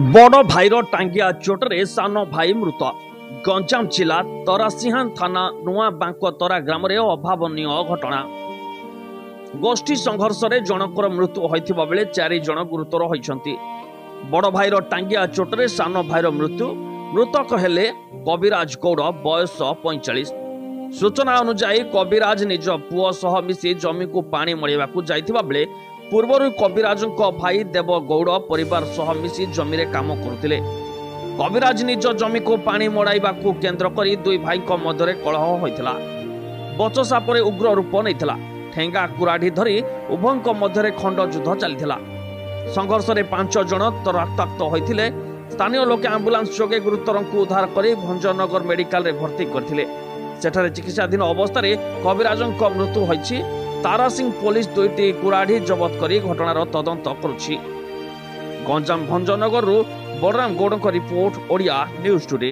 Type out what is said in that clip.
बड़ भाईर टांगिया चोटरे सान भाई मृत। गंजाम जिला तरासिहान थाना नुआ बांकतरा ग्राम अभावनीय घटना। गोष्ठी संघर्ष में जनकर मृत्यु होइथिबा बेले 4 जन गुरुतर होइछंती। बड़ भाईर टांगिया चोटरे सान भाईर मृत्यु। मृतक हेले कविराज गौड़ बयस 45। सूचना अनुसार कविराज निज पुओ सह मिसी जमी को पानी मळिबाकू जाइथिबा बेले पूर्वर कविराज भाई देव गौड़ परिवार सह मिसी जमी रे काम करुथिले। कविराज निज जमी को पानी मड़ाइबाकू केन्द्र करी दुई भाई मध्य कलह होइथिला। बचसा परे उग्र रूप नैथिला। ठेंगा कुराढ़ी धरी उभयଙ୍କ मध्य खंड युद्ध चलिथिला। संघर्ष में 5 जन रक्ताक्त होइथिले। स्थानीय लोके आंबुलांस जोगे गुरुतरଙ୍କୁ उद्धार करी भंजनगर मेडिकल रे भर्ती करथिले। सेठारे चिकित्साधीन अवस्था कविराजଙ୍କ मृत्यु होइछि। तारासिंह पुलिस 2टी कुराढ़ी जबत करी घटनार तदंत करुछि। Ganjam Bhanjanagar Balaram Gaud report Odia news today.